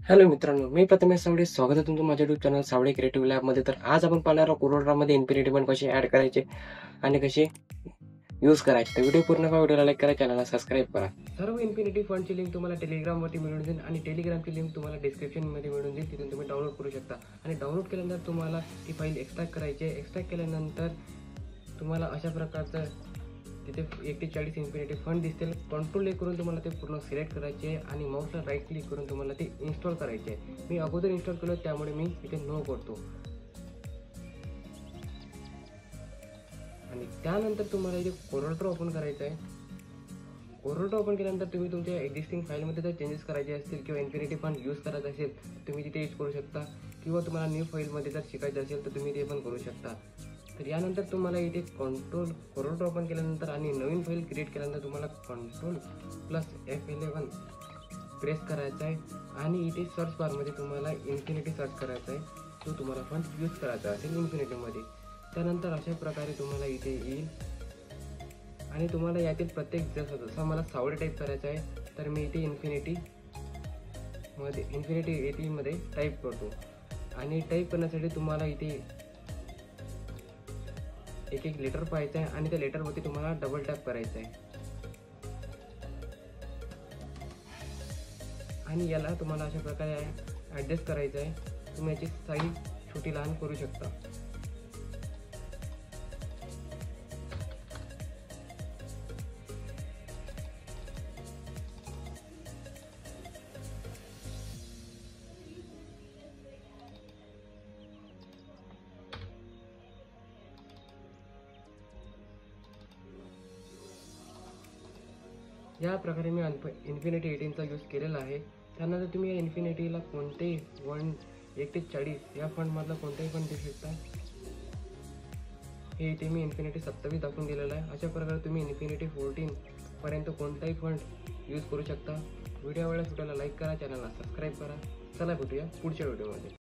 Hello मित्रांनो, मी प्रथमेश सावडे. स्वागत आहे तुमचं माझ्या यूट्यूब चॅनल सावडे क्रिएटिव्ह लॅबमध्ये. तर आज आपण पाहणार आहोत कोरोड्रामध्ये इन्फिनिटी बंड कसे ॲड करायचे आणि कसे यूज करायचे. तर व्हिडिओ पूर्ण पहा, व्हिडिओला लाईक करा, चॅनलला सबस्क्राईब करा. सर्व इन्फिनिटी फंडची लिंक तुम्हाला टेलिग्रामवरती मिळून जाईल आणि टेलिग्रामची लिंक तुम्हाला डिस्क्रिप्शनमध्ये मिळून जाईल. तिथून तुम्ही डाउनलोड करू शकता आणि डाउनलोड केल्यानंतर तुम्हाला ती फाईल एक्स्ट्रॅक्ट करायची आहे. एक्स्ट्रॅक्ट केल्यानंतर तुम्हाला अशा प्रकारचं तिथे 1 ते 40 इन्फिनिटी फंड दिसतील. कंट्रोल करून तुम्हाला ते पूर्ण सिलेक्ट करायचे आहे आणि माऊसला राईट क्लिक करून तुम्हाला ते इन्स्टॉल करायचे आहे. मी अगोदर इन्स्टॉल केलं त्यामुळे मी इथे नो करतो. आणि त्यानंतर तुम्हाला इथे कोरलड्रॉ ओपन करायचं आहे. कोरलड्रॉ ओपन केल्यानंतर तुम्ही तुमच्या एक्झिस्टिंग फाईलमध्ये जर चेंजेस करायचे असतील किंवा इन्फिनिटी फंड यूज करायचा असेल तुम्ही तिथे यूज करू शकता किंवा तुम्हाला न्यू फाईलमध्ये जर शिकायचं असेल तर तुम्ही ते पण करू शकता. तर यानंतर तुम्हाला इथे कोरलड्रॉ ओपन केल्यानंतर आणि नवीन फाईल क्रिएट केल्यानंतर तुम्हाला Ctrl+F11 प्रेस करायचा आहे आणि इथे सर्च बारमध्ये तुम्हाला इन्फिनिटी सर्च करायचा आहे जो तुम्हाला फंड यूज करायचा असेल इन्फिनिटीमध्ये. त्यानंतर अशा प्रकारे तुम्हाला इथे येईल आणि तुम्हाला यातील प्रत्येक जसं मला सावडे टाईप करायचं आहे तर मी इथे इन्फिनिटी मध्ये टाईप करतो आणि टाईप करण्यासाठी तुम्हाला इथे एक एक लेटर पाहायचं आहे आणि त्या लेटरवरती तुम्हाला डबल टॅप करायचं आहे आणि याला तुम्हाला अशा प्रकारे ॲडजस्ट करायचं आहे. तुम्ही याची साईज छोटी लहान करू शकता. या प्रकारे मी इन्फिनिटी 18चा यूज केलेला आहे. त्यानंतर तुम्ही या इन्फिनिटीला कोणतेही 1 ते 40 या फंडमधला कोणताही फंड देऊ शकता. हे इथे मी इन्फिनिटी 27 दाखवून दिलेलं आहे. अशा प्रकारे तुम्ही इन्फिनिटी 14 पर्यंत कोणताही फंड यूज करू शकता. व्हिडिओ आवडल्यास व्हिडिओला लाईक करा, चॅनलला सबस्क्राईब करा. चला भेटूया पुढच्या व्हिडिओमध्ये.